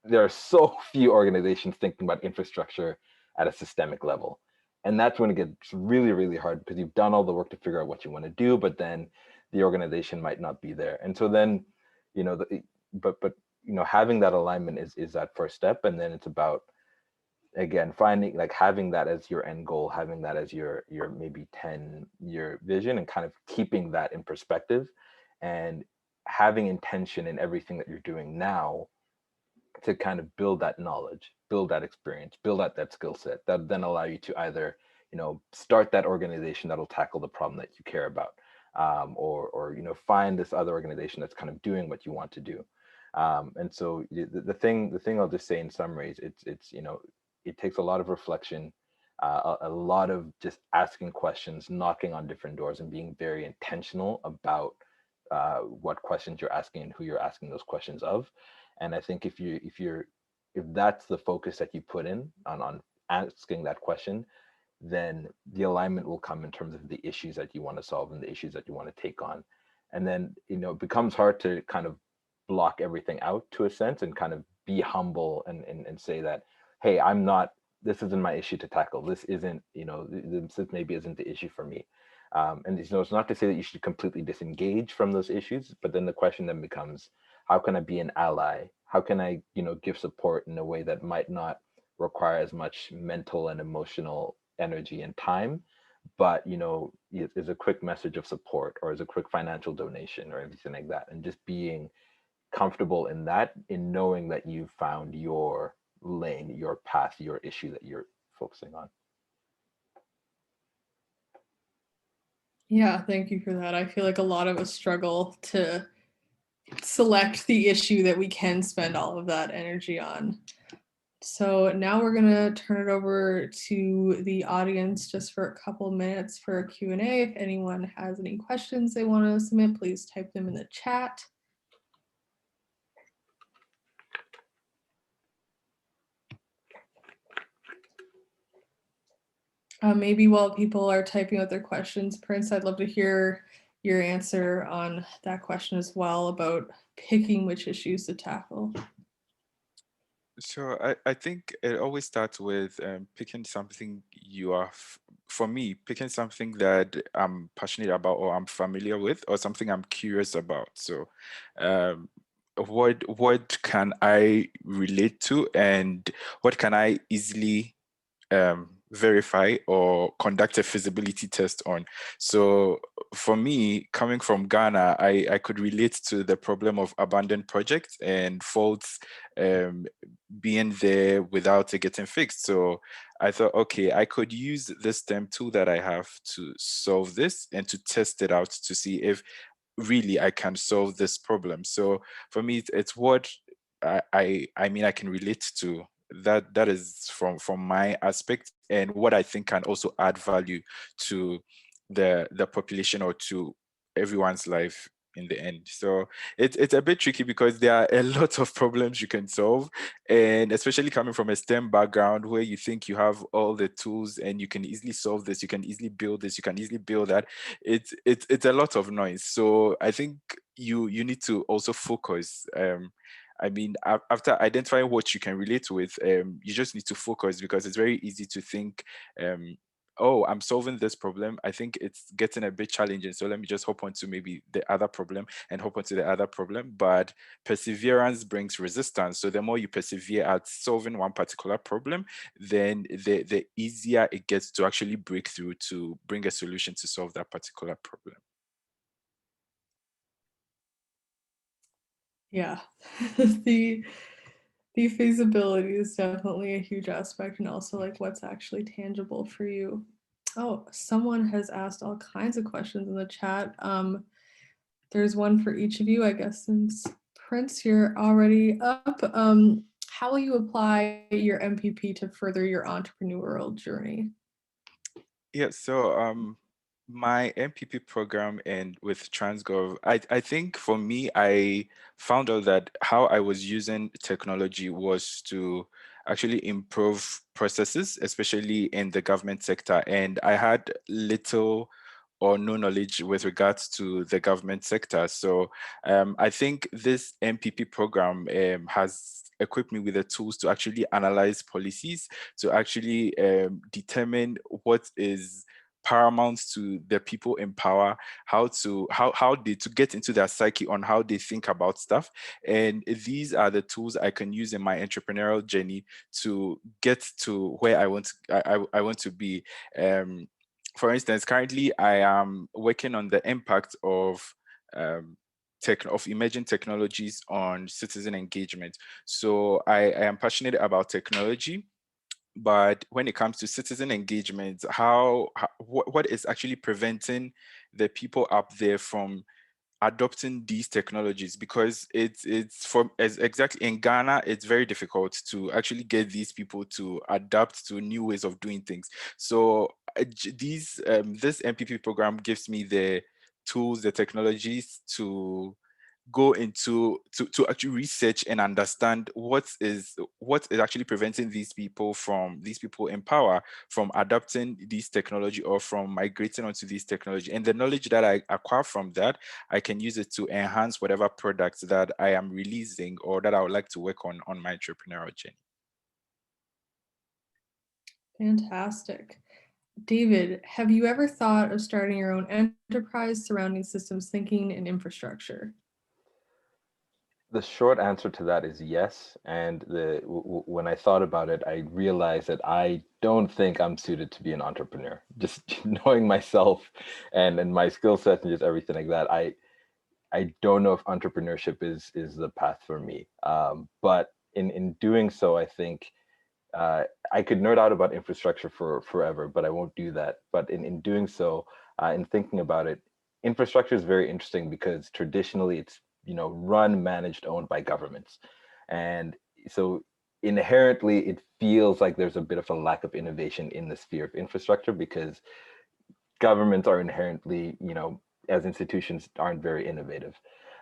there are so few organizations thinking about infrastructure at a systemic level. And that's when it gets really, really hard because you've done all the work to figure out what you want to do, but then the organization might not be there. And so then, but having that alignment is that first step. And then it's about, again, finding, like, having that as your end goal, having that as your maybe 10-year vision, and kind of keeping that in perspective and having intention in everything that you're doing now to kind of build that knowledge, build that experience, build out that skill set that then allow you to either, start that organization that'll tackle the problem that you care about, or find this other organization that's kind of doing what you want to do. And so the thing I'll just say in summary is it's it takes a lot of reflection, a lot of just asking questions, knocking on different doors, and being very intentional about what questions you're asking and who you're asking those questions of. And I think if that's the focus that you put in on asking that question, then the alignment will come in terms of the issues that you want to solve and the issues that you want to take on. And then, it becomes hard to kind of block everything out to a sense and kind of be humble and say that, hey, this isn't my issue to tackle. This isn't, this maybe isn't the issue for me. And it's not to say that you should completely disengage from those issues, but then the question then becomes, how can I be an ally? How can I, give support in a way that might not require as much mental and emotional energy and time, but is a quick message of support or is a quick financial donation or anything like that, and just being comfortable in that, in knowing that you've found your lane, your path, your issue that you're focusing on. Yeah, thank you for that. I feel like a lot of us struggle to select the issue that we can spend all of that energy on. So now we're going to turn it over to the audience just for a couple minutes for a Q&A. If anyone has any questions they want to submit, please type them in the chat. Maybe while people are typing out their questions, Prince, I'd love to hear your answer on that question as well about picking which issues to tackle. So I think it always starts with picking something you are, for me, picking something that I'm passionate about or I'm familiar with or something I'm curious about. So what can I relate to and what can I easily verify or conduct a feasibility test on. So for me, coming from Ghana, I could relate to the problem of abandoned projects and faults being there without it getting fixed. So I thought, okay, I could use this STEM tool that I have to solve this and to test it out to see if really I can solve this problem. So for me, it's what I mean I can relate to. That is from my aspect, and what I think can also add value to the population or to everyone's life in the end. So it's a bit tricky because there are a lot of problems you can solve, and especially coming from a STEM background where you think you have all the tools and you can easily solve this, you can easily build this, you can easily build that. It's a lot of noise. So I think you need to also focus. I mean, after identifying what you can relate with, you just need to focus, because it's very easy to think, oh, I'm solving this problem. I think it's getting a bit challenging. So let me just hop onto maybe the other problem and hop onto the other problem. But perseverance brings resistance. So the more you persevere at solving one particular problem, then the easier it gets to actually break through to bring a solution to solve that particular problem. Yeah, the the feasibility is definitely a huge aspect, and also like what's actually tangible for you. Oh, someone has asked all kinds of questions in the chat. There's one for each of you, I guess, since Prince, you're already up. How will you apply your MPP to further your entrepreneurial journey? Yeah, so my MPP program and with TransGov, I think for me, I found out that how I was using technology was to actually improve processes, especially in the government sector. And I had little or no knowledge with regards to the government sector. So I think this MPP program has equipped me with the tools to actually analyze policies, to actually determine what is paramount to the people in power, how they to get into their psyche on how they think about stuff. And these are the tools I can use in my entrepreneurial journey to get to where I want to be. For instance, currently I am working on the impact of emerging technologies on citizen engagement. So I am passionate about technology, but when it comes to citizen engagement, what is actually preventing the people up there from adopting these technologies? Because it's for as exactly in Ghana, it's very difficult to actually get these people to adapt to new ways of doing things. So this MPP program gives me the tools, the technologies to go into to actually research and understand what is actually preventing these people in power from adopting these technology or from migrating onto these technology. And the knowledge that I acquire from that, I can use it to enhance whatever products that I am releasing or that I would like to work on my entrepreneurial journey. Fantastic. David, have you ever thought of starting your own enterprise surrounding systems thinking and infrastructure? The short answer to that is yes. And when I thought about it, I realized that I don't think I'm suited to be an entrepreneur. Just knowing myself and my skill sets and just everything like that, I don't know if entrepreneurship is the path for me. But in doing so, I think I could nerd out about infrastructure for forever, but I won't do that. But in doing so, in thinking about it, infrastructure is very interesting because traditionally it's run, managed, owned by governments, and so inherently it feels like there's a bit of a lack of innovation in the sphere of infrastructure because governments are inherently, as institutions, aren't very innovative.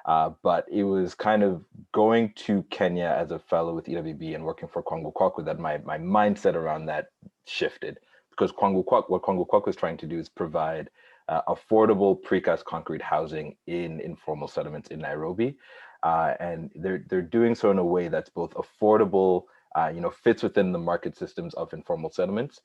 But it was kind of going to Kenya as a fellow with EWB and working for Kwangu Kwaku that my mindset around that shifted, because what Kwangu Kwaku is trying to do is provide affordable precast concrete housing in informal settlements in Nairobi. And they're doing so in a way that's both affordable, fits within the market systems of informal settlements,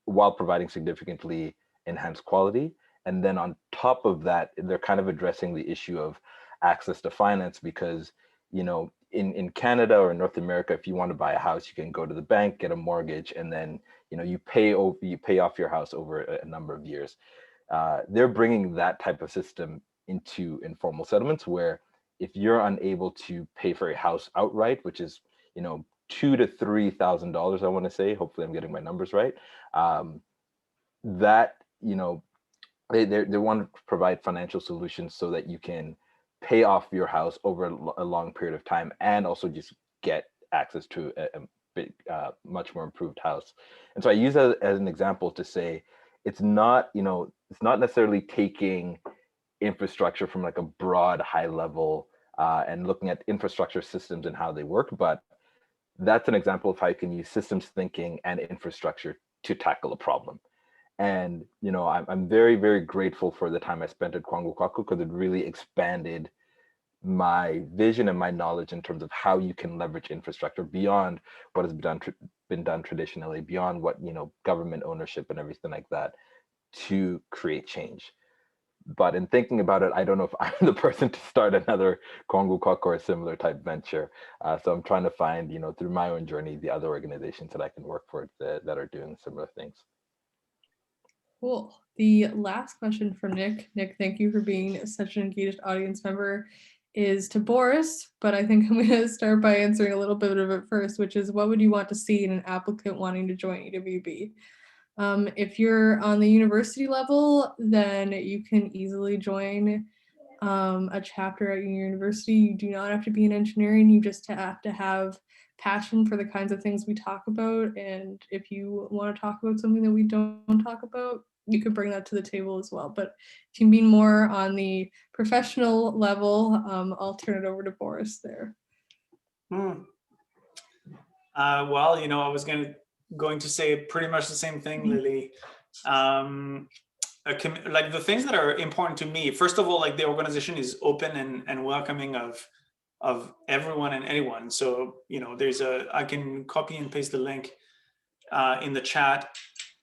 while providing significantly enhanced quality. And then on top of that, they're kind of addressing the issue of access to finance because, in Canada or in North America, if you want to buy a house, you can go to the bank, get a mortgage, and then, you pay off your house over a number of years. They're bringing that type of system into informal settlements where if you're unable to pay for a house outright, which is, $2,000 to $3,000, I want to say, hopefully I'm getting my numbers right, that, they want to provide financial solutions so that you can pay off your house over a long period of time and also just get access to a big, much more improved house. And so I use that as an example to say it's not necessarily taking infrastructure from like a broad high level and looking at infrastructure systems and how they work, but that's an example of how you can use systems thinking and infrastructure to tackle a problem. And I'm very, very grateful for the time I spent at Kwangu Kwaku because it really expanded my vision and my knowledge in terms of how you can leverage infrastructure beyond what has been done traditionally, beyond what government ownership and everything like that, to create change. But in thinking about it, I don't know if I'm the person to start another Kwangu Kwaku or a similar type venture. So I'm trying to find, through my own journey, the other organizations that I can work for that are doing similar things. Cool. The last question from Nick. Nick, thank you for being such an engaged audience member. is to Boris, but I think I'm going to start by answering a little bit of it first, which is what would you want to see in an applicant wanting to join EWB? If you're on the university level, then you can easily join a chapter at your university. You do not have to be in engineering, you just have to have passion for the kinds of things we talk about. And if you want to talk about something that we don't talk about, you could bring that to the table as well. But if you mean more on the professional level, I'll turn it over to Boris there. Well, I was going to say pretty much the same thing, Lily. Like the things that are important to me, first of all, like the organization is open and welcoming of everyone and anyone. So, I can copy and paste the link in the chat.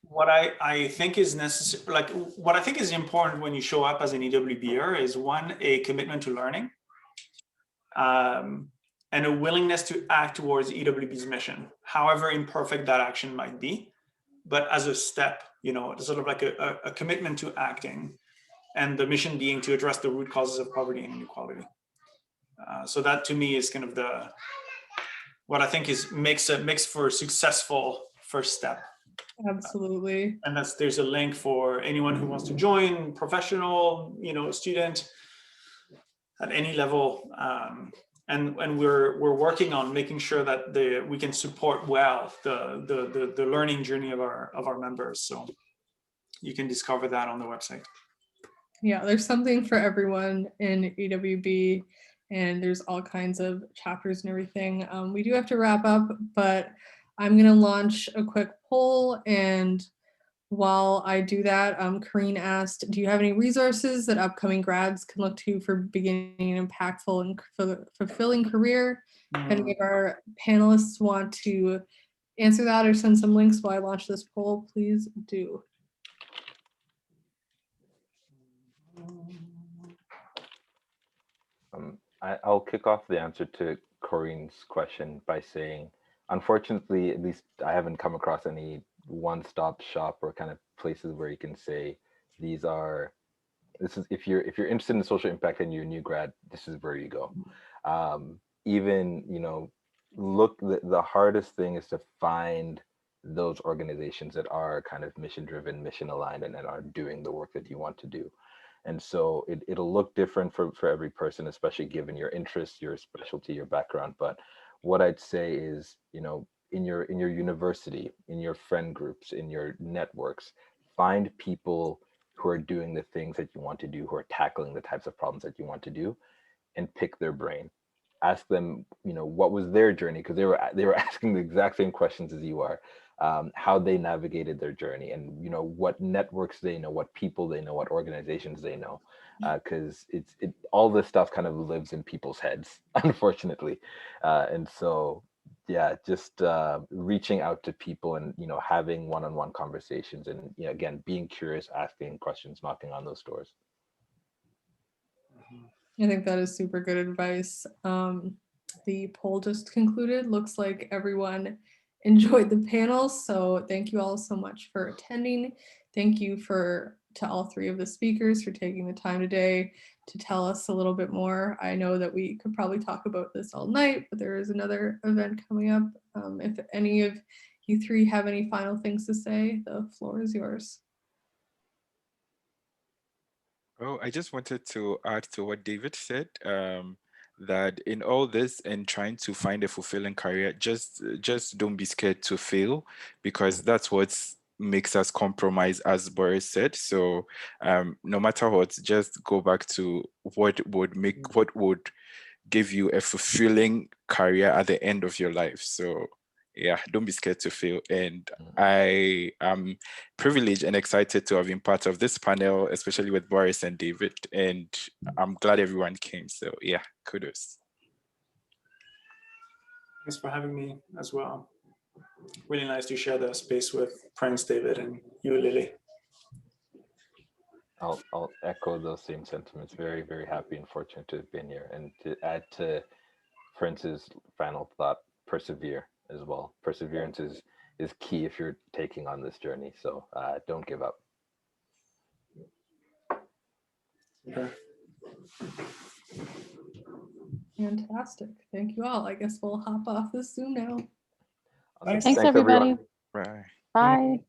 What I think is necessary, like what I think is important when you show up as an EWBer is one, a commitment to learning, and a willingness to act towards EWB's mission, however imperfect that action might be, but as a step, sort of like a commitment to acting, and the mission being to address the root causes of poverty and inequality. So that to me is kind of what I think makes for a successful first step. Absolutely. And there's a link for anyone who wants to join, professional, student at any level. And we're working on making sure that we can support well the learning journey of our members. So you can discover that on the website. Yeah, there's something for everyone in EWB, and there's all kinds of chapters and everything. We do have to wrap up, but I'm going to launch a quick poll, and while I do that, Karine asked, do you have any resources that upcoming grads can look to for beginning an impactful and fulfilling career? If any of our panelists want to answer that or send some links while I launch this poll, please do. I'll kick off the answer to Corinne's question by saying, unfortunately, at least I haven't come across any one-stop shop or kind of places where you can say this is if you're interested in social impact and you're a new grad, this is where you go. Even the hardest thing is to find those organizations that are kind of mission driven, mission aligned, and that are doing the work that you want to do. And so it'll look different for every person, especially given your interests, your specialty, your background. But what I'd say is, in your university, in your friend groups, in your networks, find people who are doing the things that you want to do, who are tackling the types of problems that you want to do, and pick their brain. Ask them, what was their journey? Because they were asking the exact same questions as you are. How they navigated their journey, and what networks they know, what people they know, what organizations they know, because all this stuff kind of lives in people's heads, unfortunately. And so yeah, just reaching out to people and having one-on-one conversations, and again, being curious, asking questions, knocking on those doors. I think that is super good advice. The poll just concluded. Looks like everyone enjoyed the panel, so thank you all so much for attending. Thank you to all three of the speakers for taking the time today to tell us a little bit more. I know that we could probably talk about this all night, but there is another event coming up. If any of you three have any final things to say, the floor is yours. Oh, I just wanted to add to what David said, that in all this and trying to find a fulfilling career, just don't be scared to fail, because that's what makes us compromise, as Boris said. So no matter what, just go back to what would give you a fulfilling career at the end of your life. So yeah, don't be scared to fail. And I am privileged and excited to have been part of this panel, especially with Boris and David. And I'm glad everyone came. So yeah, kudos. Thanks for having me as well. Really nice to share the space with Prince, David, and you, Lily. I'll echo those same sentiments. Very, very happy and fortunate to have been here. And to add to Prince's final thought, persevere as well. Perseverance is key if you're taking on this journey. So don't give up. Okay. Fantastic. Thank you all. I guess we'll hop off this Zoom now. Thanks. Thanks, everybody. Bye. Bye.